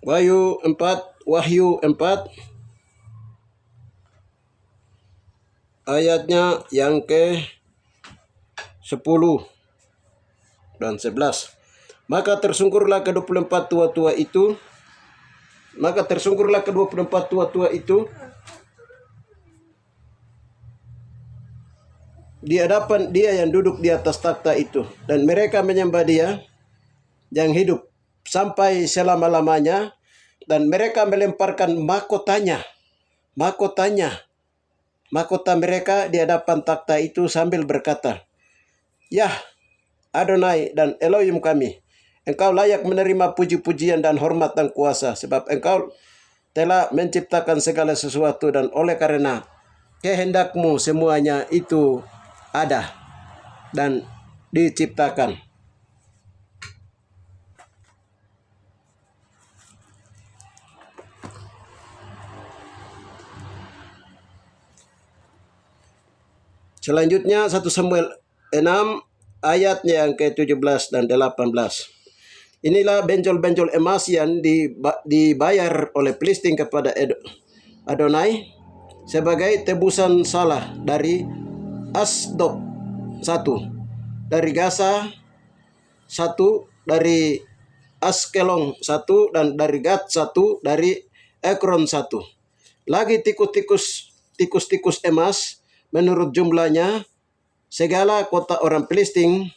Wahyu 4 ayatnya yang ke 10 dan 11. Maka tersungkurlah ke-24 tua-tua itu. Di hadapan dia yang duduk di atas takhta itu, dan mereka menyembah dia yang hidup sampai selama-lamanya, dan mereka melemparkan mahkota mereka di hadapan takhta itu sambil berkata, "Yah, Adonai dan Elohim kami, Engkau layak menerima puji-pujian dan hormat dan kuasa, sebab Engkau telah menciptakan segala sesuatu, dan oleh karena kehendakmu semuanya itu ada dan diciptakan." Selanjutnya 1 Samuel 6 ayatnya yang ke-17 dan 18. Inilah benjol-benjol emas yang dibayar oleh Filistin kepada Adonai sebagai tebusan salah dari Asdod 1, dari Gaza 1, dari Askelon 1, dan dari Gat 1, dari Ekron 1. Lagi tikus-tikus emas menurut jumlahnya segala kota orang Filistin,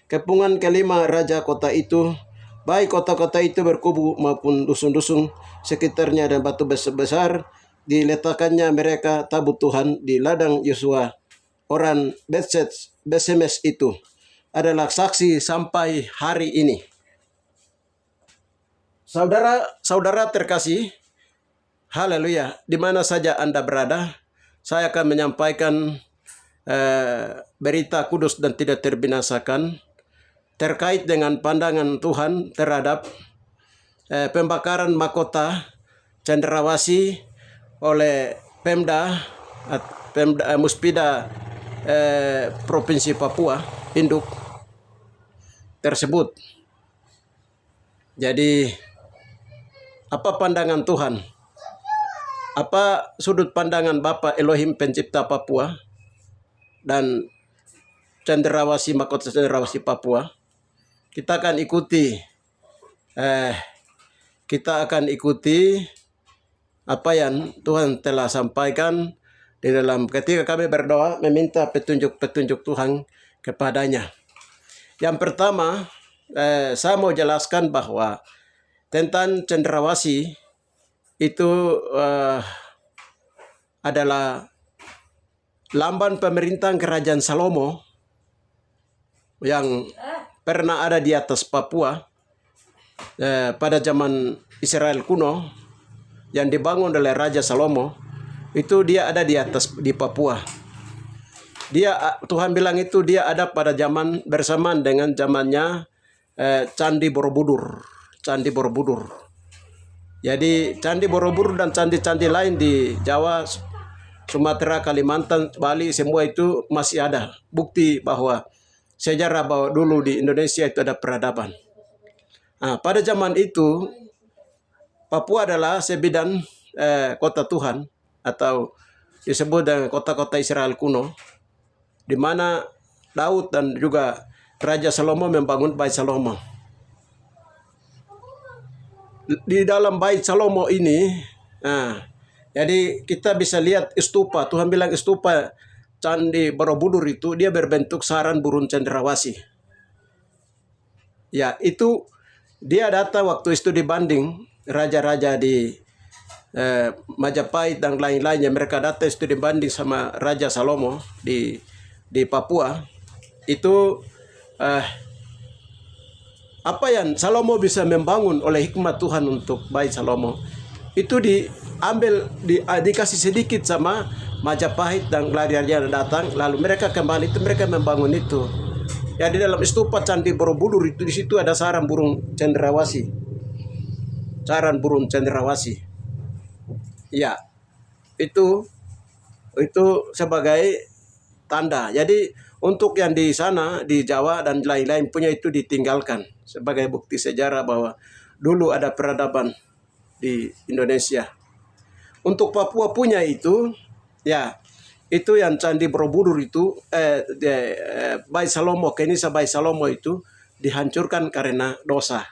kepungan kelima raja kota itu, baik kota-kota itu berkubu maupun dusun-dusun sekitarnya dan batu besar, diletakkannya mereka tabut Tuhan di ladang Yosua orang Betsemes itu, adalah saksi sampai hari ini. Saudara terkasih, haleluya, di mana saja Anda berada, saya akan menyampaikan berita kudus dan tidak terbinasakan terkait dengan pandangan Tuhan terhadap pembakaran mahkota cendrawasih oleh Muspida Provinsi Papua induk tersebut. Jadi, apa pandangan Tuhan? Apa sudut pandangan Bapa Elohim pencipta Papua dan mahkota cendrawasih Papua? Kita akan ikuti apa yang Tuhan telah sampaikan di dalam ketika kami berdoa meminta petunjuk Tuhan kepadanya. Yang pertama, saya mau jelaskan bahwa tentang cendrawasih itu adalah lambang pemerintahan Kerajaan Salomo yang pernah ada di atas Papua pada zaman Israel kuno, yang dibangun oleh Raja Salomo. Itu dia ada di Papua. Tuhan bilang itu dia ada pada zaman bersamaan dengan zamannya Candi Borobudur. Jadi Candi Borobudur dan candi-candi lain di Jawa, Sumatera, Kalimantan, Bali, semua itu masih ada bukti bahwa sejarah bahwa dulu di Indonesia itu ada peradaban. Pada zaman itu Papua adalah sebidang kota Tuhan, atau disebut dengan kota-kota Israel kuno, di mana Daud dan juga Raja Salomo membangun Bait Salomo. Di dalam Bait Salomo ini, jadi kita bisa lihat stupa. Tuhan bilang stupa Candi Borobudur itu dia berbentuk sarang burung cendrawasih. Ya, itu dia datang waktu itu dibanding raja-raja di Majapahit dan lain-lainnya. Mereka datang itu dibanding sama Raja Salomo di Papua. Itu apa yang Salomo bisa membangun oleh hikmat Tuhan untuk Bait Salomo itu dikasih sedikit sama Majapahit dan raja-raja datang, lalu mereka kembali itu mereka membangun itu. Ya, di dalam stupa Candi Borobudur itu di situ ada sarang burung cendrawasih. Ya, itu sebagai tanda. Jadi untuk yang di sana di Jawa dan lain-lain punya itu ditinggalkan sebagai bukti sejarah bahwa dulu ada peradaban di Indonesia. Untuk Papua punya itu, ya itu yang Candi Borobudur itu, Bait Salomo, Kenisa Bait Salomo itu dihancurkan karena dosa.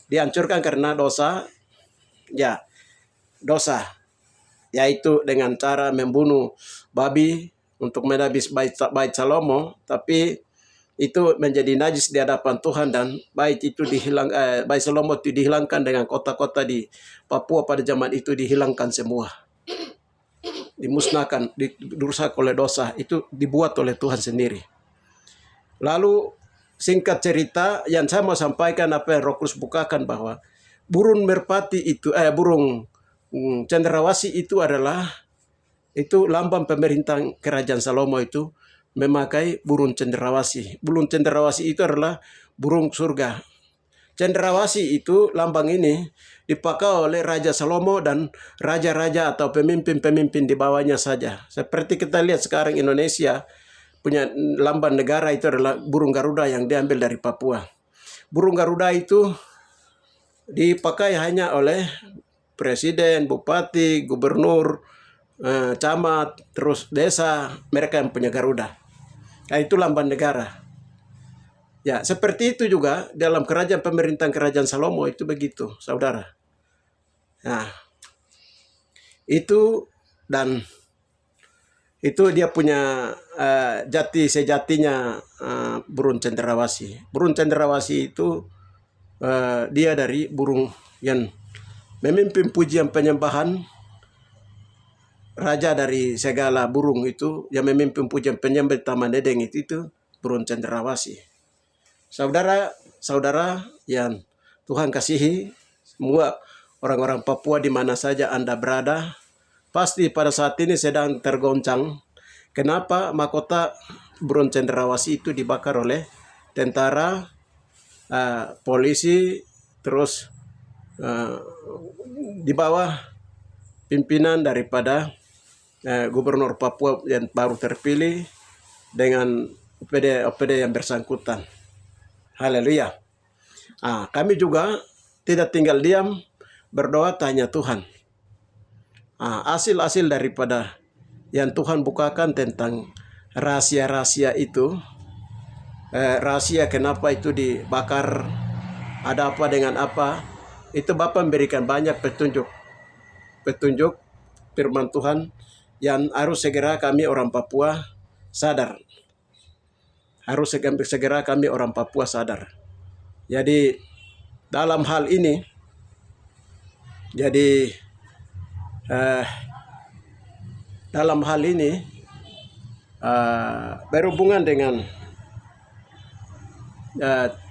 Dihancurkan karena dosa, ya dosa, yaitu dengan cara membunuh babi untuk menebus Bait Salomo, tapi itu menjadi najis di hadapan Tuhan dan Bait Salomo itu dihilangkan dengan kota-kota di Papua pada zaman itu dihilangkan semua, dimusnahkan, dirusak oleh dosa, itu dibuat oleh Tuhan sendiri. Lalu singkat cerita yang saya mau sampaikan apa yang Roh Kudus bukakan bahwa burung merpati itu, burung cendrawasih itu adalah itu lambang pemerintah kerajaan Salomo itu memakai burung cendrawasih. Burung cendrawasih itu adalah burung surga. Cendrawasih itu lambang ini dipakai oleh Raja Salomo dan raja-raja atau pemimpin-pemimpin di bawahnya saja. Seperti kita lihat sekarang Indonesia punya lambang negara itu adalah burung Garuda yang diambil dari Papua. Burung Garuda itu dipakai hanya oleh presiden, bupati, gubernur, camat, terus desa, mereka yang punya Garuda. Nah, itu lambang negara. Ya, seperti itu juga dalam kerajaan pemerintahan kerajaan Salomo itu begitu, saudara. Nah, itu dan itu dia punya jati sejatinya burung cendrawasih. Burung cendrawasih itu dia dari burung yang memimpin pujian penyembahan, raja dari segala burung itu yang memimpin pujian penyembah Taman Edeng itu burung cendrawasih. Saudara-saudara yang Tuhan kasihi, semua orang-orang Papua di mana saja Anda berada, pasti pada saat ini sedang tergoncang. Kenapa mahkota burung cendrawasih itu dibakar oleh tentara, polisi, terus di bawah pimpinan daripada gubernur Papua yang baru terpilih dengan OPD yang bersangkutan. Haleluya. Kami juga tidak tinggal diam, berdoa tanya Tuhan. Hasil-hasil daripada yang Tuhan bukakan tentang rahasia-rahasia itu, rahasia kenapa itu dibakar, ada apa dengan apa, itu Bapak memberikan banyak petunjuk firman Tuhan yang harus segera kami orang Papua sadar. Harus segera kami orang Papua sadar. Jadi dalam hal ini, berhubungan dengan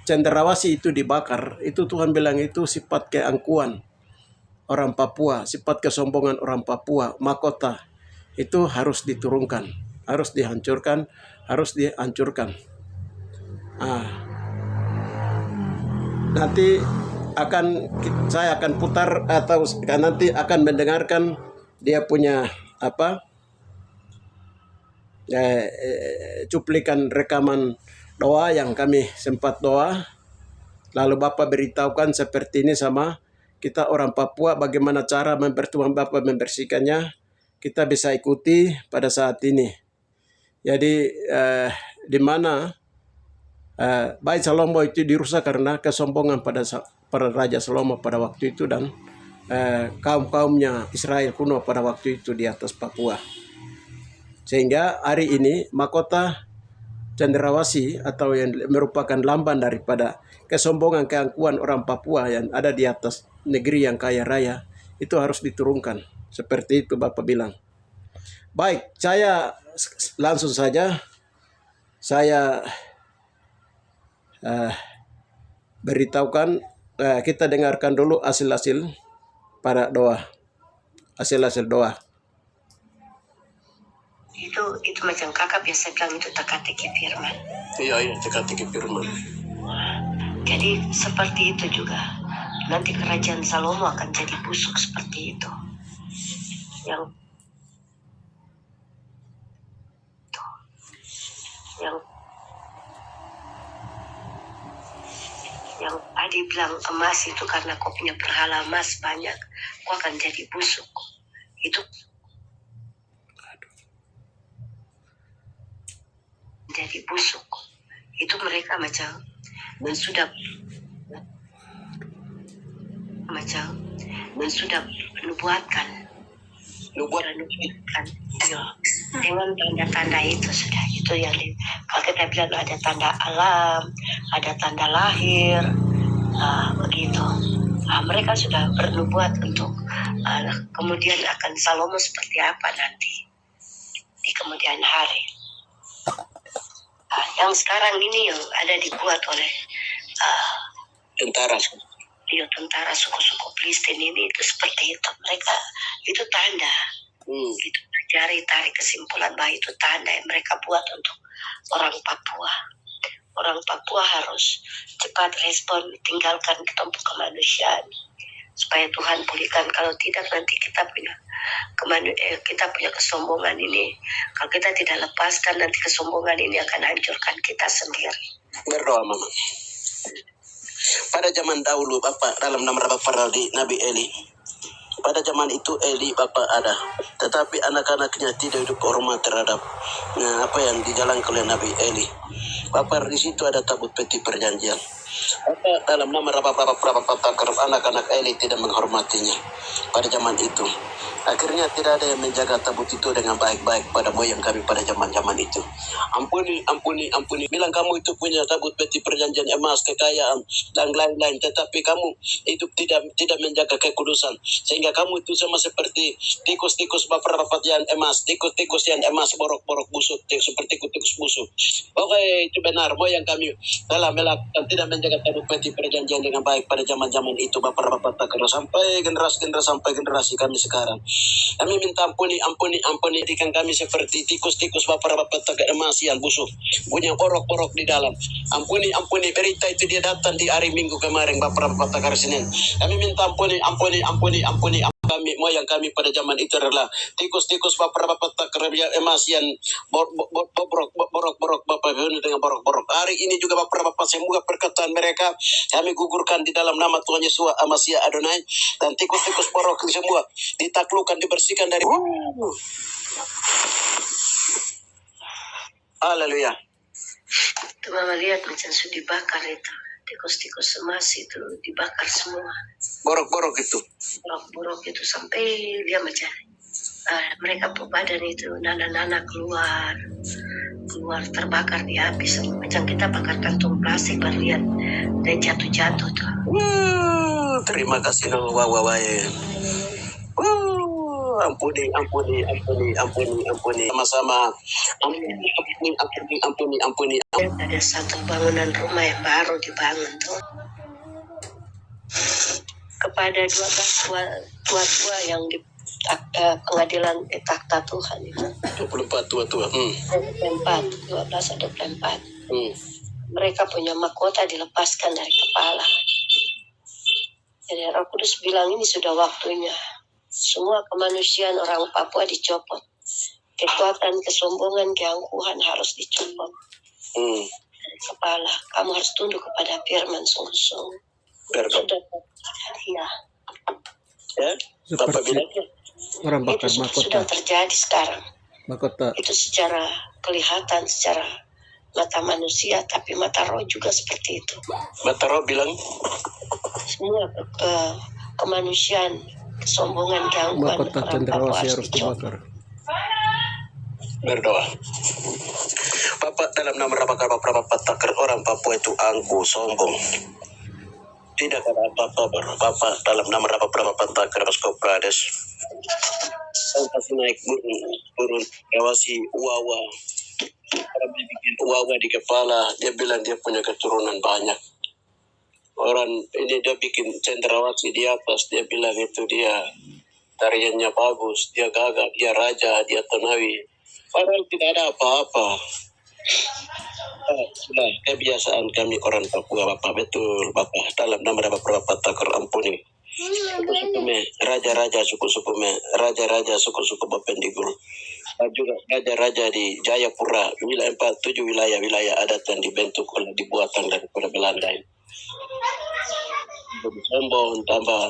cendrawasih itu dibakar, itu Tuhan bilang itu sifat keangkuhan orang Papua, sifat kesombongan orang Papua, mahkota itu harus diturunkan, harus dihancurkan, nanti saya akan putar atau nanti akan mendengarkan dia punya cuplikan rekaman doa yang kami sempat doa, lalu Bapak beritahukan seperti ini sama kita orang Papua bagaimana cara Tuhan Bapak membersihkannya, kita bisa ikuti pada saat ini. Jadi di mana Bait Salomo itu dirusak karena kesombongan pada Raja Salomo pada waktu itu dan kaum-kaumnya Israel kuno pada waktu itu di atas Papua. Sehingga hari ini mahkota cendrawasih atau yang merupakan lambang daripada kesombongan keangkuhan orang Papua yang ada di atas negeri yang kaya raya itu harus diturunkan. Seperti itu Bapak bilang. Baik, saya langsung saja beritahukan, kita dengarkan dulu hasil-hasil para doa. Hasil-hasil doa. Itu macam kakak biasa bilang itu teka-teki firman. Iya, teka-teki firman. Jadi seperti itu juga. Nanti kerajaan Salomo akan jadi busuk seperti itu. yang tadi bilang emas itu karena kau punya berhala emas banyak, kau akan jadi busuk. Itu jadi busuk. Itu mereka macam sudah menubuatkan ya, dengan tanda-tanda itu sudah itu yang kalau kita bilang ada tanda alam, ada tanda lahir, begitu. Mereka sudah bernubuat untuk kemudian akan Salomo seperti apa nanti di kemudian hari. Yang sekarang ini yang ada dibuat oleh tentara suku-suku Filistin ini itu seperti itu. Mereka itu tanda. Itu tarik kesimpulan bahwa itu tanda yang mereka buat untuk orang Papua. Orang Papua harus cepat respon, tinggalkan kelompok kemanusiaan supaya Tuhan pulihkan. Kalau tidak nanti kita punya kesombongan ini. Kalau kita tidak lepaskan nanti kesombongan ini akan hancurkan kita sendiri. Berdoa Mama. Pada zaman dahulu Bapak dalam nama Bapak Nabi Eli. Pada zaman itu Eli Bapak ada, tetapi anak-anaknya tidak hidup hormat terhadap apa yang dijalankan oleh Nabi Eli. Bapak di situ ada tabut peti perjanjian. Bapak dalam nama Bapak anak-anak Eli tidak menghormatinya pada zaman itu. Akhirnya tidak ada yang menjaga tabut itu dengan baik-baik pada moyang kami pada zaman-zaman itu. Ampuni. Bilang kamu itu punya tabut peti perjanjian emas, kekayaan, dan lain-lain. Tetapi kamu itu tidak menjaga kekudusan. Sehingga kamu itu sama seperti tikus-tikus bapak yang emas. Tikus-tikus yang emas, borok-borok busuk. Seperti tikus busuk. Oke, itu benar. Moyang kami telah melakukan tidak menjaga tabut peti perjanjian dengan baik pada zaman-zaman itu. Bapak-bapak sampai generasi kami sekarang. Kami minta ampuni, jadikan kami seperti tikus-tikus bapak-bapak tegak emas yang busuk, punya borok-borok di dalam. Ampuni, berita itu dia datang di hari Minggu kemarin bapak-bapak tegak Senin. Kami minta ampuni. Kami, moyang kami pada zaman itu adalah tikus-tikus bapak-bapak tegak emas yang borok-borok bapak dengan borok-borok. Hari ini juga bapak-bapak semua perkataan mereka kami gugurkan di dalam nama Tuhan Yesus Amasia Adonai, dan tikus-tikus borok semua ditaklukkan, dibersihkan dari Haleluya. Itu Mama lihat macam sudah dibakar itu. Tikus-tikus emas itu dibakar semua. Borok-borok itu Sampai dia macam mereka badan itu nana keluar terbakar di api. Macam kita bakar kantung plastik baru lihat dan jatuh tuh. Terima kasih ampuni sama-sama. Ampuni. Ada satu bangunan rumah yang baru dibangun tuh kepada 12 tua yang di pengadilan takta Tuhan itu 24 tua. 12 ada 24. Mereka punya mahkota dilepaskan dari kepala. Jadi Roh Kudus bilang ini sudah waktunya. Semua kemanusiaan orang Papua dicopot. Kekuatan, kesombongan, keangkuhan harus dicopot dari kepala. Kamu harus tunduk kepada firman sungguh-sungguh. Sudah ya. Seperti orang bakar itu mahkota. sudah terjadi sekarang. Mahkota. Itu secara kelihatan, secara mata manusia, tapi mata roh juga seperti itu. Mata roh bilang semua kemanusiaan, kesombongan, keangkuhan mahkota orang cendrawasih Papua harus dibakar. Berdoa. Bapak dalam nama Bapak takar orang Papua itu angkuh, sombong. Tidak ada apa-apa Bapak dalam nama Bapak takar Prades. Saya kasih naik burung rawasi Wawa. Orang bikin Wawa di kepala, dia bilang dia punya keturunan banyak. Orang ini dia bikin cendrawasih di atas, dia bilang itu dia tariannya bagus, dia gagah, dia raja, dia tenawi. Padahal tidak ada apa-apa. Sudah kebiasaan kami orang Papua, Bapak, betul Bapak. Dalam nama Bapak takar ampuni. Raja-raja suku-suku suku-suku Bapendigul. Juga raja-raja di Jayapura, wilayah 7 wilayah adat yang dibentuk oleh dibuatan daripada Belanda. sombong, tambah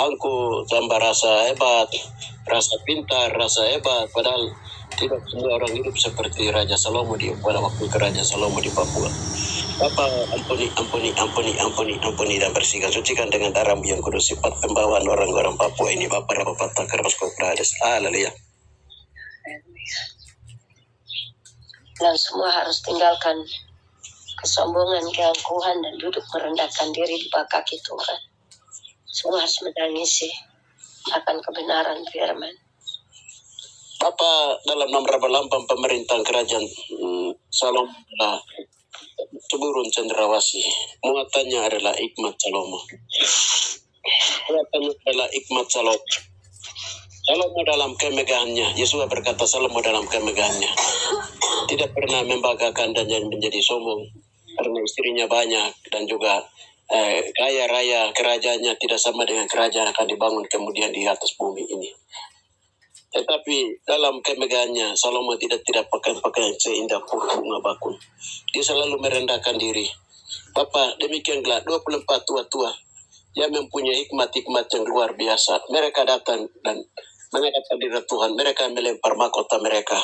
angkuh, tambah rasa hebat, rasa pintar, rasa hebat. Padahal tidak semua orang hidup seperti Raja Salomo pada waktu Raja Salomo di Papua. Bapa, ampuni dan bersihkan, sucikan dengan darah yang kudus sifat pembawaan orang-orang Papua ini. Bapa Rapat Takar Prades. Haleluya. Dan semua harus tinggalkan kesombongan, keangkuhan, dan duduk merendahkan diri di bawah kaki Tuhan. Semua harus menangisi akan kebenaran firman. Bapa, dalam nama Lampang pemerintahan kerajaan Salomo Tuburun Cendrawasih, muatannya adalah hikmat Salomo. Muatannya adalah hikmat Salomo. Salomo dalam kemegahannya, Yesus berkata Salomo dalam kemegahannya tidak pernah membanggakan dan menjadi sombong karena istrinya banyak dan juga kaya raya, kerajaannya tidak sama dengan kerajaan akan dibangun kemudian di atas bumi ini. Tetapi dalam kemegahannya Salomo tidak pakaian seindah bunga bakun. Dia selalu merendahkan diri. Bapak, demikianlah 24 tua-tua yang mempunyai hikmat-hikmat yang luar biasa. Mereka datang dan menghadap hadirat Tuhan. Mereka melempar mahkota mereka.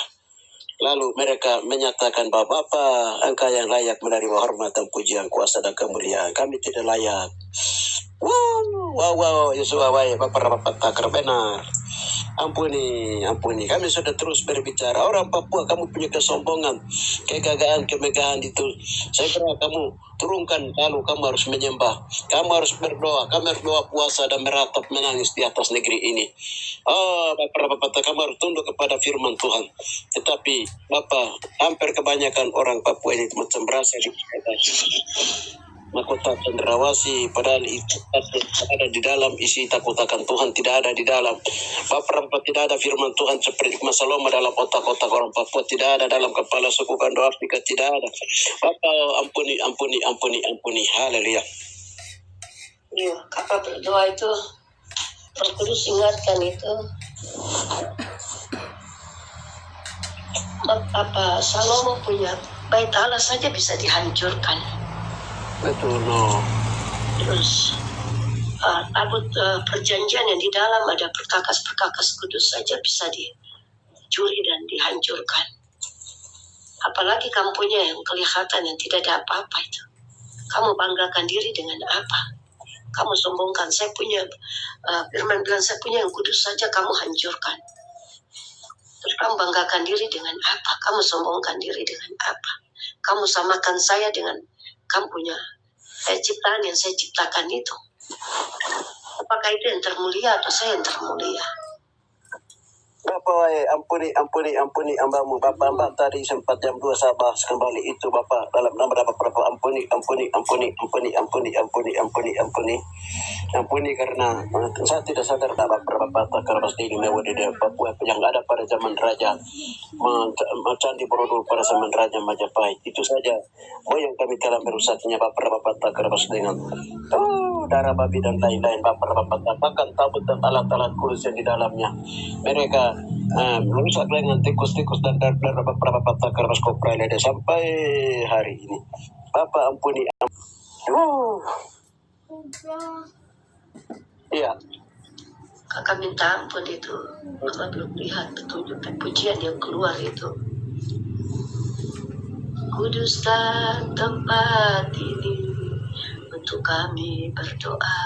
Lalu mereka menyatakan bahwa Bapa, Engkau yang layak menerima hormat dan pujian, kuasa dan kemuliaan. Kami tidak layak. Wow, Yesus awai, Bapak takar benar. Ampuni. Kami sudah terus berbicara. Orang Papua, kamu punya kesombongan, kegagahan, kemegahan itu. Saya kira kamu turunkan, lalu kamu harus menyembah. Kamu harus berdoa. Kamu harus doa puasa dan meratap menangis di atas negeri ini. Bapak, kamu harus tunduk kepada firman Tuhan. Tetapi, Bapak, hampir kebanyakan orang Papua ini macam berasa di mahkota cendrawasih, padahal itu ada di dalam isi takut akan Tuhan tidak ada di dalam. Bapak, tidak ada firman Tuhan seperti Salomo dalam otak-otak orang Papua, tidak ada dalam kepala suku Kando Afrika, tidak ada. Bapak, ampuni. Haleluya. Iya, kakak berdoa itu Roh Kudus ingatkan itu. Apa Salomo punya bait Allah saja bisa dihancurkan. Betul, no. Terus perjanjian yang di dalam ada perkakas kudus saja bisa dicuri dan dihancurkan. Apalagi kamu punya yang kelihatan yang tidak ada apa-apa itu. Kamu banggakan diri dengan apa? Kamu sombongkan, saya punya, firman bilang saya punya yang kudus saja kamu hancurkan. Terus kamu banggakan diri dengan apa? Kamu sombongkan diri dengan apa? Kamu samakan saya dengan kamu punya ciptaan yang saya ciptakan itu. Apakah itu yang termulia atau saya yang termulia? Bapak, ampuni ambamu. Bapak, tadi sempat jam 2 saya bahas kembali itu Bapak dalam nama Bapak. Ampuni karena saya tidak sadar Bapak takar pasti ini di Papua yang ada pada zaman Raja Candi Borobudur pada zaman Raja Majapahit. Itu saja yang kami telah merusaknya Bapak takar pasti dengan darah babi dan lain-lain. Bapak bahkan tabut dan alat-alat kudus yang di dalamnya. Mereka merusak dengan tikus-tikus dan darah Bapak takar pasti sampai hari ini. Bapak ampuni. Iya. Kakak minta ampun itu. Kakak belum lihat petunjuk dan pujian yang keluar itu. Kuduskan tempat ini untuk kami berdoa.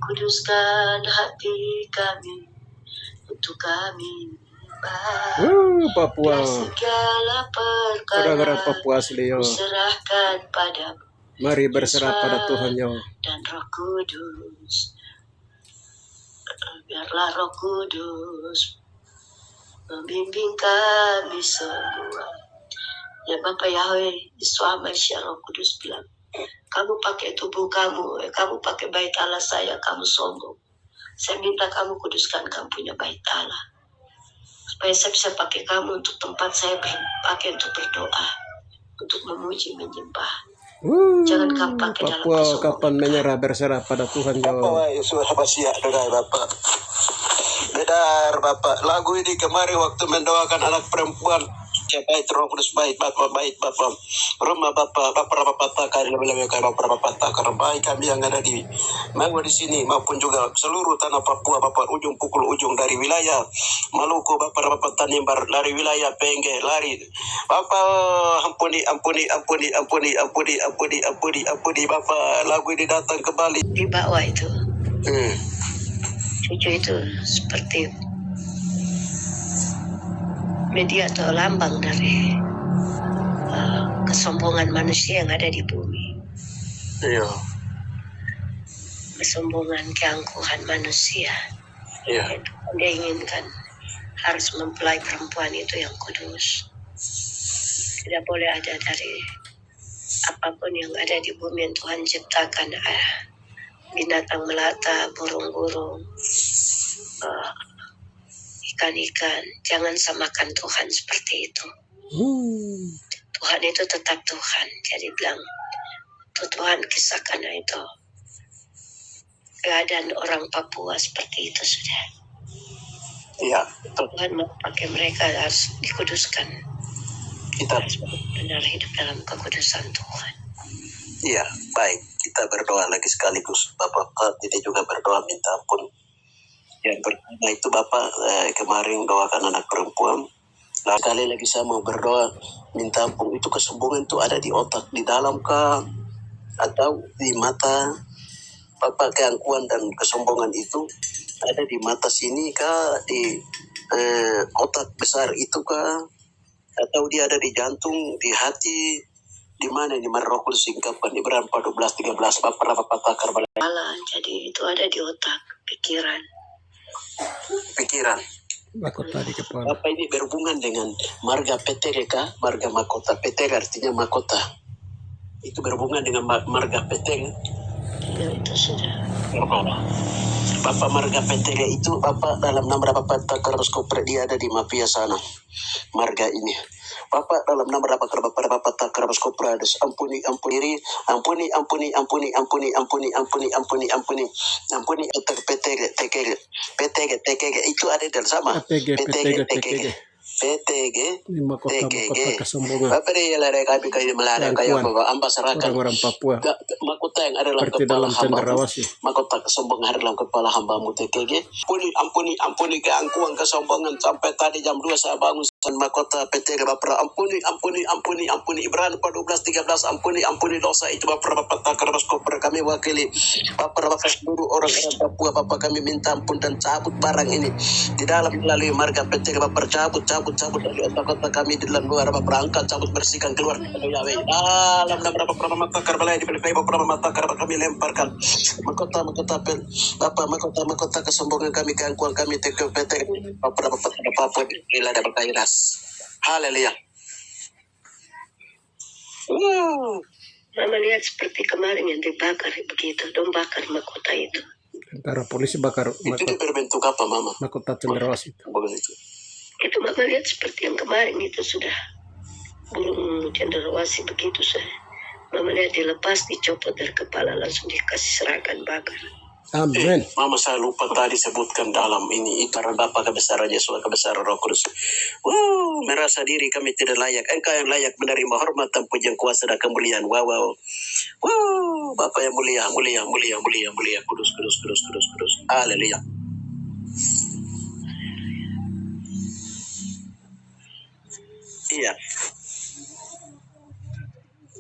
Kuduskan hati kami untuk kami Papua. segala Saudara perkara Papua asli yo. serahkan padamu. Mari berserah pada Tuhan yo. Dan Roh Kudus, biarlah Roh Kudus membimbing kami semua. Ya Bapak Yahweh, Yesua Maisya Roh Kudus bilang, kamu pakai tubuh kamu, kamu pakai bait Allah saya, kamu sombong. Saya minta kamu kuduskan kamu punya bait Allah. Supaya saya bisa pakai kamu untuk tempat saya pakai untuk berdoa, untuk memuji, menyembah. Jangan kamu pakai dalam Papua kesombongan. kapan menyerah berserah pada Tuhan yo. Bapak, Yesus Habasya dengan Bapak. Bedar Bapak, lagu ini kemarin waktu mendoakan anak perempuan Ya baik, Roh Kudus baik, Bapak baik, Bapak. Rumah Bapak kali lebih kayak Bapak takar baik kami yang ada di mau di sini maupun juga seluruh tanah Papua Bapak ujung pukul ujung dari wilayah Maluku Bapak Tanimbar dari wilayah Pengge lari Bapak ampuni Bapak lagu ini datang kembali Di bawah itu, hmm. cucu itu seperti media atau lambang dari kesombongan manusia yang ada di bumi. Iya. Kesombongan, keangkuhan manusia. Iya. Itu dia inginkan harus mempelai perempuan itu yang kudus. Tidak boleh ada dari apapun yang ada di bumi yang Tuhan ciptakan, binatang melata, burung-burung, ikan-ikan. Jangan samakan Tuhan seperti itu. Tuhan itu tetap Tuhan. Jadi bilang, Tuhan kisahkan itu. Keadaan orang Papua seperti itu sudah. Iya. Tuhan mau pakai mereka harus dikuduskan. Kita harus benar hidup dalam kekudusan Tuhan. Iya, baik. Kita berdoa lagi sekaligus. Bapak kita juga berdoa minta ampun. Yang pertama itu Bapak kemarin doakan anak perempuan. Nah, sekali lagi saya mau berdoa minta ampun. Itu kesombongan itu ada di otak, di dalam kah atau di mata. Bapak keangkuhan dan kesombongan itu ada di mata sini kah, di otak besar itu kah, atau dia ada di jantung, di hati, di mana ini Roh Kudus singkapkan Ibrani 14:13 Bapak takar Malah, jadi itu ada di otak, pikiran. Mahkota di kepala. Bapak ini berhubungan dengan marga Petere kah? Marga mahkota. Petere artinya mahkota. Itu berhubungan dengan marga Petere. Ya, itu sudah. Bapak marga Petere itu Bapak dalam nama Bapak takar Kopre dia ada di mafia sana. Marga ini. Bapak dalam nama Bapak takar Kopre ampuni PTG itu ada dalam sama PTG Mahkota kesombongan. Bapak dia lari kami kayu melarang kayu ambasarakan Orang-orang Papua. Mahkota yang ada dalam Seperti kepala dalam hamba cendrawasih. mahkota kesombongan ada dalam kepala hambamu TKG ampuni keangkuhan kesombongan sampai tadi jam 2 saya bangun dan mahkota PTG Bapak ampuni Ibrani 14:13 ampuni dosa itu Bapak takar Kopre kami wakili Bapak seluruh orang Papua Bapak kami minta ampun dan cabut barang ini di dalam melalui marga PTG Bapak cabut dari otak-otak kami di dalam luar Bapak angkat cabut bersihkan keluar Yahweh dalam nama Bapak takar balai di belakang Bapak takar kami lemparkan mahkota mahkota kesombongan kami keangkuhan kami TKPT Bapak bila ada berkairas haleluya. Mama lihat seperti kemarin yang dibakar begitu, dong bakar mahkota itu. Antara polisi bakar Itu dia berbentuk apa Mama? mahkota cendrawasih itu. Begitu. Itu Mama lihat seperti yang kemarin itu sudah burung cendrawasih begitu saya. Mama lihat dilepas, dicopot dari kepala, langsung dikasih serahkan bakar. Amin. Mama saya lupa tadi sebutkan dalam ini karena Bapa kebesaran Yesus kebesaran Roh Kudus. Merasa diri kami tidak layak. Engkau yang layak menerima hormat dan pujian kuasa dan kemuliaan. Wow. Bapa yang mulia. Kudus. Haleluya. Iya.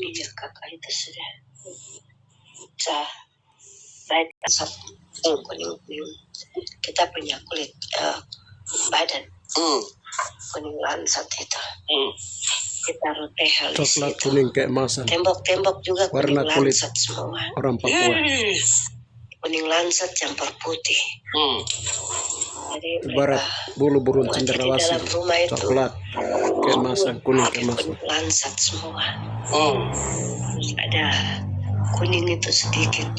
Iya kakak itu sudah. Baik, kuning. Kita punya kulit badan kuning lansat itu. Kita taruh tehel di Coklat situ. kuning keemasan. Tembok juga Warna kuning kulit lansat semua. orang Papua. Kuning lansat campur putih. Jadi Ibarat bulu burung jadi cendrawasih. dalam rumah itu Coklat keemasan, kuning pakai keemasan. kuning lansat semua. Terus ada kuning itu sedikit,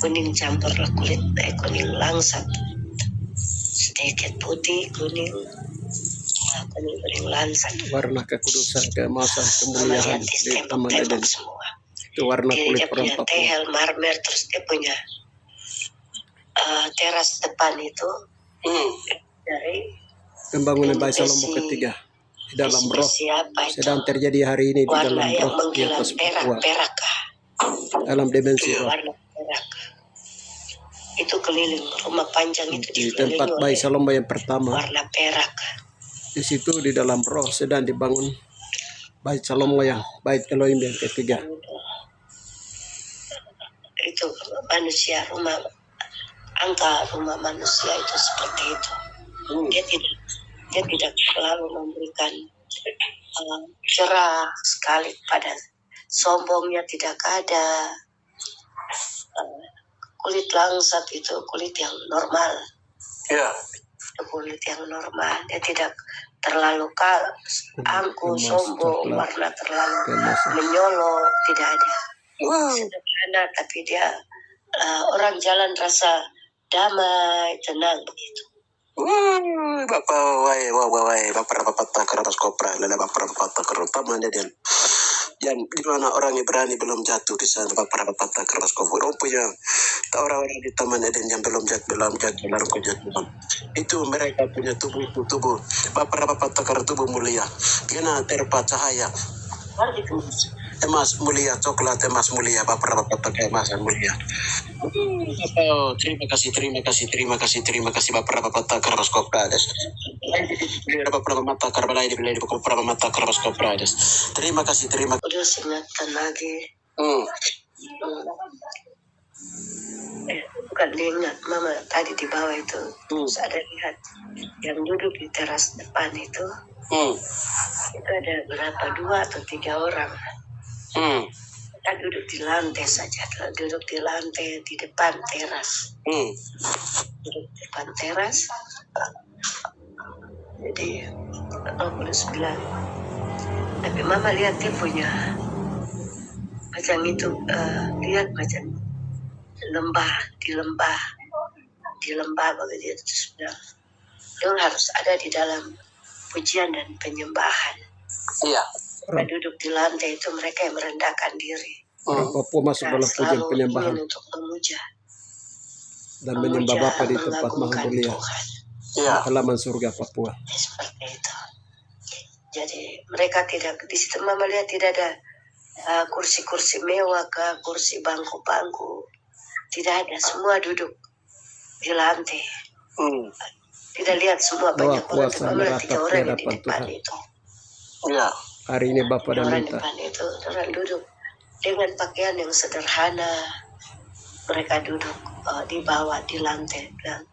kuning campur kulit kuning langsat, sedikit putih kuning lansat. Warna kekudusan, keemasan, Mama kemuliaan lihat di di Taman Eden. tembok semua. Itu warna Jadi kulit dia orang punya Papua. tehel marmer, terus dia punya teras depan itu dari Pembangunan Bayi besi Salomo ketiga. di dalam roh siapa itu? sedang terjadi hari ini di Warna dalam yang roh di mengkilat atas Papua perak, dalam dimensi roh. warna perak. Itu keliling rumah panjang itu Di dikelilingi tempat Bayi oleh Salomo yang pertama, warna perak. di situ di dalam roh sedang dibangun Bait Salomo yang Bait Elohim yang ketiga. Itu manusia, angka rumah manusia itu seperti itu. Dia tidak selalu memberikan cerah sekali pada sombongnya, tidak ada. Kulit langsat itu kulit yang normal. Ya. Kulit yang normal, dia tidak terlalu angkuh, sombong, warna terlalu menyolok, tidak ada. Sederhana, tapi dia orang jalan rasa damai, tenang begitu. Bapak wai bapak takaras kopra lala bapak terutama dia dan di mana orang yang berani belum jatuh di sana bapak takaras kopra punya orang-orang di taman Eden yang belum jatuh dalam kejatuhan itu mereka punya tubuh bapak takar tubuh mulia kena terpa cahaya emas mulia coklat emas mulia bapak takar emasan mulia. Terima kasih Bapak Takar Raskopras. Bapak Mata Karbalai di Bapak Mata Raskopras. Terima kasih. Udah ingatkan lagi. Bukan diingat, Mama tadi di bawah itu ada lihat yang duduk di teras depan itu. Itu ada berapa, 2 atau 3 orang. Kita duduk di lantai saja, duduk di lantai di depan teras. Duduk di depan teras. Jadi 29. Tapi Mama lihat dia punya macam itu, lihat macam di lembah begitu. Terus bilang, dia harus ada di dalam pujian dan penyembahan. Iya. Mereka duduk di lantai itu, mereka yang merendahkan diri. Orang Papua masuk dalam pujian penyembahan untuk memuja dan menyembah Bapa di tempat maha mulia. Iya. Halaman surga Papua. Seperti itu. Jadi mereka tidak di situ, Mama lihat tidak ada kursi-kursi mewah, kursi bangku-bangku. Tidak ada, semua duduk di lantai. Tidak lihat semua banyak orang, Mama lihat 3 orang yang di depan itu. Iya. Hari ini Bapak dan orang minta. Depan itu orang duduk dengan pakaian yang sederhana. Mereka duduk di bawah di lantai dan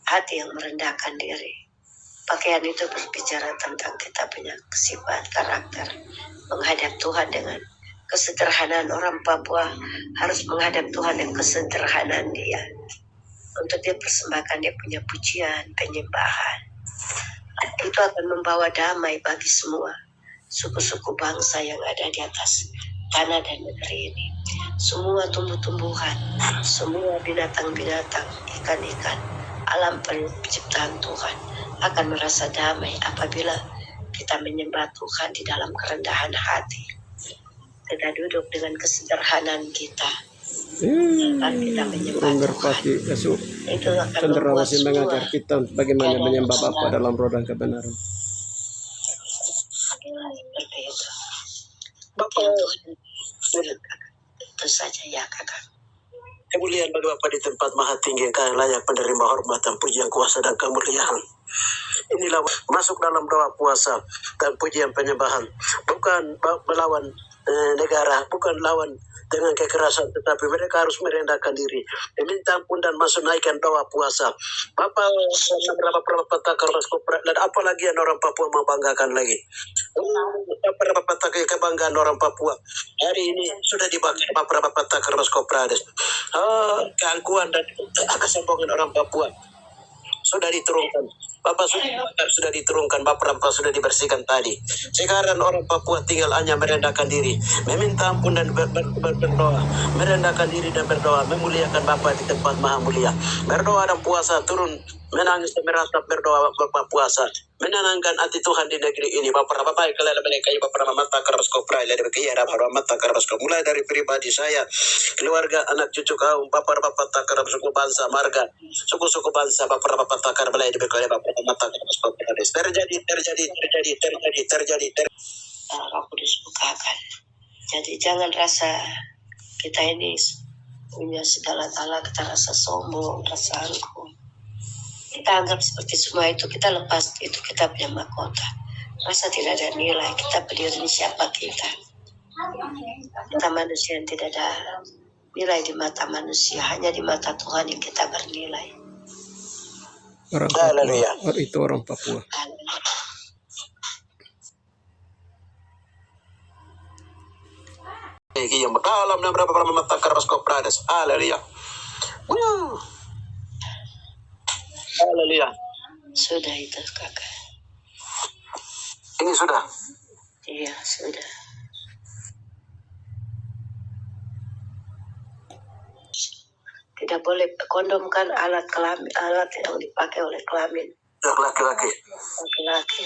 hati yang merendahkan diri. Pakaian itu berbicara tentang kita punya sifat karakter menghadap Tuhan dengan kesederhanaan. Orang Papua harus menghadap Tuhan dengan kesederhanaan dia. Untuk dia persembahkan dia punya pujian, penyembahan. Itu akan membawa damai bagi semua suku-suku bangsa yang ada di atas tanah dan negeri ini. Semua tumbuh-tumbuhan, semua binatang-binatang, ikan-ikan, alam penciptaan Tuhan akan merasa damai apabila kita menyembah Tuhan di dalam kerendahan hati. Kita duduk dengan kesederhanaan kita. Kita menyembah Tuhan. Itu akan Cendrawasih mengajar kita bagaimana menyembah Bapa dalam roh dan kebenaran. Seperti itu. Bapak Itu saja ya kakak. kemuliaan bagi Bapak di tempat maha tinggi yang kaya layak menerima hormatan, pujian, kuasa dan kemuliaan. Inilah masuk dalam doa puasa dan pujian penyembahan. Bukan melawan negara, bukan lawan dengan kekerasan, tetapi mereka harus merendahkan diri, meminta ampun dan masuk naikkan doa puasa. Bapak takar dan apalagi yang orang Papua mau banggakan lagi. Bapak takar kebanggaan orang Papua hari ini sudah dibakar Bapak takar Raskopras. Keangkuhan dan kesombongan orang Papua sudah diturunkan. Bapak sudah diturunkan, Bapak sudah dibersihkan tadi. Sekarang orang Papua tinggal hanya merendahkan diri, meminta ampun dan berdoa, merendahkan diri dan berdoa, memuliakan Bapak di tempat maha mulia. Berdoa dan puasa turun, menangis dan meratap berdoa Bapak puasa, menenangkan hati Tuhan di negeri ini. Bapak kalian mereka Bapak mata keras kopra, dari berkira Bapak mata keras kopra, mulai dari pribadi saya, keluarga, anak cucu kaum, Bapak takar suku bangsa marga, suku-suku bangsa, Bapak takar balai di berkira Bapak terjadi. Roh Kudus bukakan. Jadi jangan rasa kita ini punya segala-gala, kita rasa sombong, rasa angkuh. Kita anggap seperti semua itu kita lepas, itu kita punya mahkota. Rasa tidak ada nilai, kita berdiri siapa kita. Kita manusia yang tidak ada nilai di mata manusia, hanya di mata Tuhan yang kita bernilai. Orang Papua. Itu orang Papua. Yang dalam dan berapa lama mata keras kau pradas. Haleluya. Haleluya. Sudah itu kakak. Ini sudah. Iya sudah. Tidak boleh kondom kan alat kelamin, alat yang dipakai oleh kelamin. Laki-laki. Laki-laki.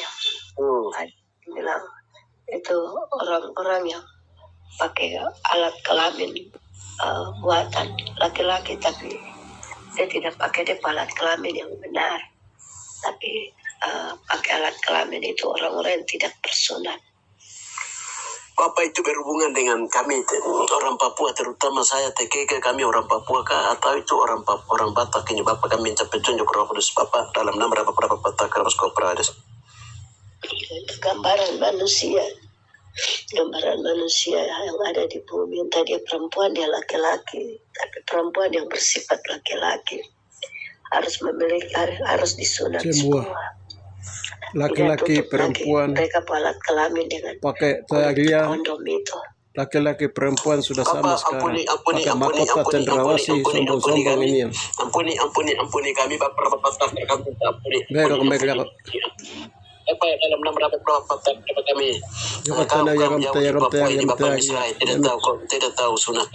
Bilang itu orang-orang yang pakai alat kelamin buatan laki-laki, tapi dia tidak pakai alat kelamin yang benar, tapi pakai alat kelamin itu orang-orang yang tidak bersunat. Bapak itu berhubungan dengan kami orang Papua, terutama saya TKK, kami orang Papua kah atau itu orang Batak? Ini Bapak kami minta petunjuk Roh Kudus Bapak dalam nama berapa Batak harus kau pradas. Gambaran manusia yang ada di bumi, entah dia perempuan dia laki-laki, tapi perempuan yang bersifat laki-laki harus memiliki, harus disunat semua. Laki-laki perempuan mereka alat kelamin dengan pakai taglia. Kondom itu. Laki-laki perempuan sudah sama sekarang. Ampuni mahkota cendrawasih sombong-sombong ini. Ampuni kami Bapak kami ampuni. Apa ya dalam nama berapa kami? Tidak tahu sunat.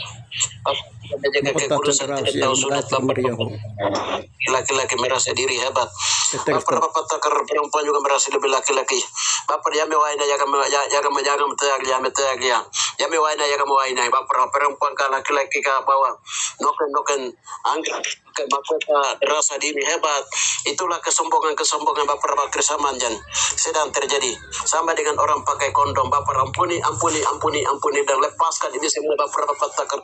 Laki-laki merasa diri hebat. Bapak perempuan juga merasa lebih laki-laki. Bapak dia mewaina jaga metaglia. Ya mewaina jaga mewaina. Bapak perempuan kah laki-laki kah bawa noken anggap ke mahkota rasa diri hebat. Itulah kesombongan Bapak kersamanjan sedang terjadi. Sama dengan orang pakai kondom. Bapak ampuni dan lepaskan ini semua Bapak takar.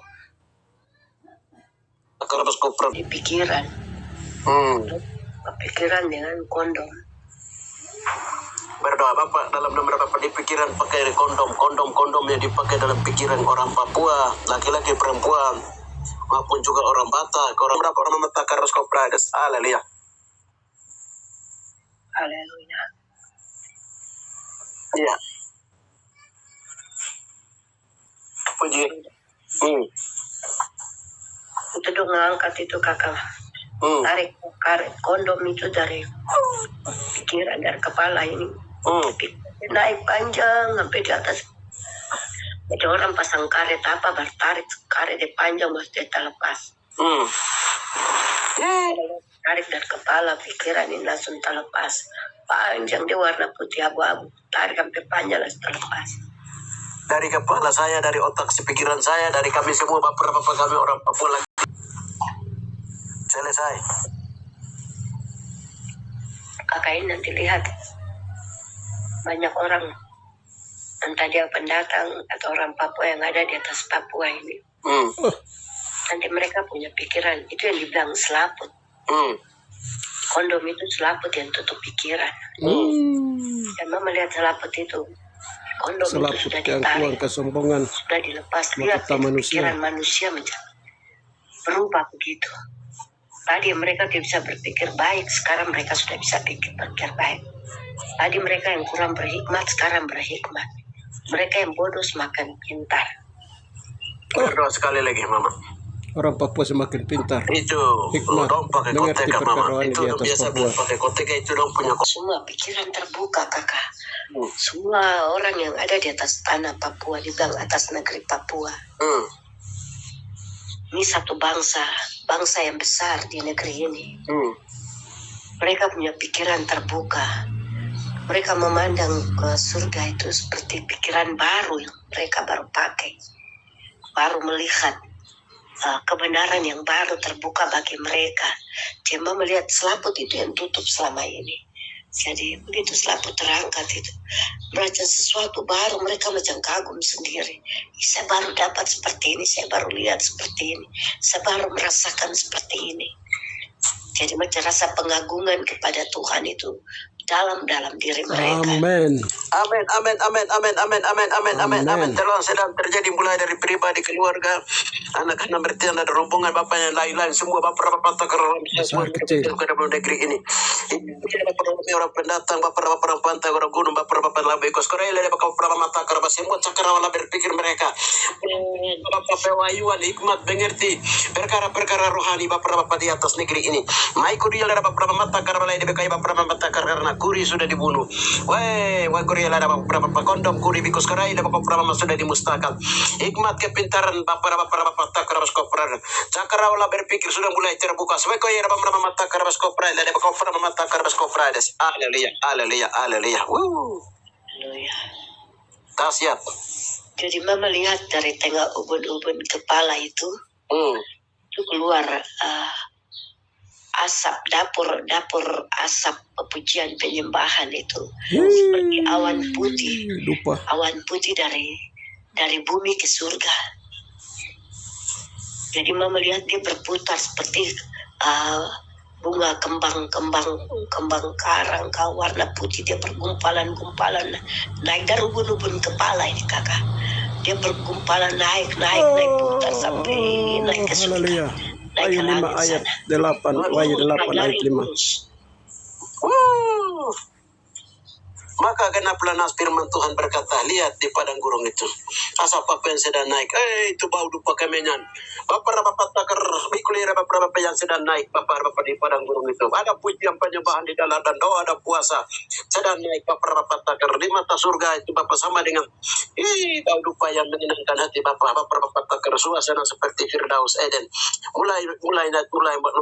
Di pikiran. Pikiran dengan kondom. Berdoa Bapak dalam nama Bapak di pikiran pakai kondom yang dipakai dalam pikiran orang Papua, laki-laki perempuan maupun juga orang Batak, orang memetakkan Rosko Pradas. Haleluya. Haleluya. Iya. Puji. Itu dong ngangkat itu kakak. Tarik kondom itu dari pikiran, dari kepala ini. Naik panjang sampai di atas. Ada orang pasang karet bertarik karet di panjang mas dia terlepas. Tarik dari kepala pikiran ini langsung terlepas. Panjang dia warna putih abu-abu. Tarik sampai panjang langsung terlepas. Dari kepala saya, dari otak pikiran saya, dari kami semua bapak kami orang Papua lagi. Selesai. Kakak ini nanti lihat banyak orang, entah dia pendatang atau orang Papua yang ada di atas Papua ini. Nanti mereka punya pikiran, itu yang dibilang selaput. Kondom itu selaput yang tutup pikiran. Dan mama melihat selaput itu. Kondom selaput itu sudah yang ditarik, kesombongan, sudah dilepas. Lihat pikiran manusia berubah begitu. Tadi mereka tidak bisa berpikir baik, sekarang mereka sudah bisa berpikir baik. Tadi mereka yang kurang berhikmat, sekarang berhikmat. Mereka yang bodoh semakin pintar. Berdoa sekali lagi, Mama. Orang Papua semakin pintar. Itu hikmat, dong pakai koteka, Mama. Itu biasa pakai koteka, itu dong punya semua pikiran terbuka, kakak. Semua orang yang ada di atas tanah Papua, juga atas negeri Papua. Ini satu bangsa yang besar di negeri ini. Mereka punya pikiran terbuka. Mereka memandang ke surga itu seperti pikiran baru yang mereka baru pakai. Baru melihat kebenaran yang baru terbuka bagi mereka. Cuma melihat selaput itu yang tutup selama ini. Jadi begitu selalu terangkat itu, baca sesuatu baru, mereka macam kagum sendiri. Saya baru dapat seperti ini, saya baru lihat seperti ini, saya baru merasakan seperti ini. Jadi macam rasa pengagungan kepada Tuhan itu dalam diri mereka. Amin. Amin, amin, amin, amin, amin, amin, amin, amin, amin. Telah sedang terjadi mulai dari pribadi, keluarga, anak-anak bertian, ada rombongan bapak yang lain-lain, semua bapak-bapak takar semua kecil. ke dalam negeri ini. Ini bapak-bapak orang pendatang, bapak-bapak orang pantai, orang gunung, bapak-bapak labe kos Korea, ada bapak-bapak mata karba semua cakrawala berpikir mereka. Bapak-bapak wayuan, hikmat, mengerti perkara-perkara rohani bapak-bapak di atas negeri ini. Maiku dia ada bapak-bapak mata karba lain bekai bapak-bapak mata karena kuri sudah dibunuh. Wah kuri ada bapak-bapak kondom kuri bikus Korea ada bapak-bapak sudah dimusnahkan. Hikmat kepintaran bapak-bapak takar kopra. Cakrawala berpikir sudah mulai terbuka. Sebab ya bapak-bapak mata karba kopra ada bapak-bapak mata karba kopra. Haleluya, haleluya, haleluya. Haleluya. Dahsyat. Jadi mama lihat dari tengah ubun-ubun kepala itu keluar asap dapur asap pujian penyembahan itu seperti awan putih dari bumi ke surga. Jadi mama lihat dia berputar seperti bunga kembang karang warna putih, dia bergumpalan naik dari ubun-ubun kepala ini kakak. Dia bergumpalan naik putar sampai naik ke surga. Wahyu 5 ayat 8, Wahyu 8 ayat 5. Maka genaplah nas firman Tuhan berkata, lihat di padang gurun itu asap apa yang sedang naik. Itu bau dupa kemenyan. Bapak takar bikulir bapak yang sedang naik. Bapak di padang gurun itu ada pujian penyembahan di dalam dan doa, ada puasa sedang naik. Bapak takar di mata surga itu bapak sama dengan bau dupa yang menyenangkan hati bapak takar suasana seperti Firdaus Eden. Mulai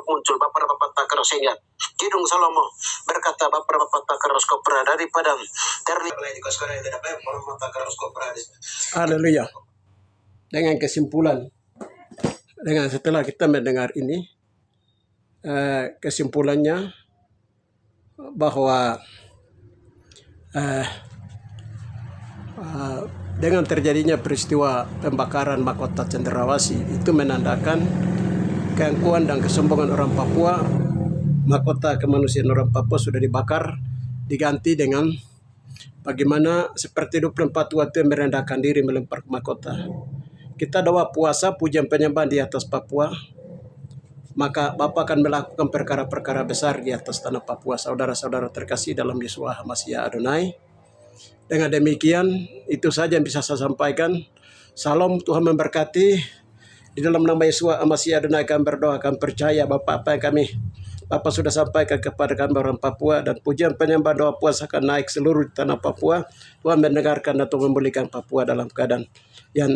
muncul bapak takar sehingga Kidung Salomo berkata bapak takar skopra dari padang Haleluya. Dengan kesimpulan, setelah kita mendengar ini, kesimpulannya bahwa dengan terjadinya peristiwa pembakaran mahkota Cendrawasih itu menandakan keangkuhan dan kesombongan orang Papua. Mahkota kemanusiaan orang Papua sudah dibakar, diganti dengan bagaimana seperti 24 waktu merendahkan diri melempar mahkota. Kita doa puasa pujian penyembahan di atas Papua, maka Bapa akan melakukan perkara-perkara besar di atas tanah Papua. Saudara-saudara terkasih dalam Yeshua HaMashiach Adonai. Dengan demikian itu saja yang bisa saya sampaikan. Salam, Tuhan memberkati. Di dalam nama Yeshua HaMashiach Adonai kami berdoa, kami percaya Bapak apa yang Bapak sudah sampaikan kepada kami orang Papua, dan pujian penyembahan doa puasa akan naik seluruh tanah Papua. Tuhan mendengarkan atau memulihkan Papua dalam keadaan yang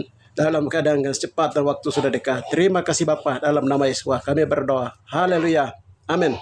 cepat dan waktu sudah dekat. Terima kasih Bapak, dalam nama Yesus kami berdoa. Haleluya. Amin.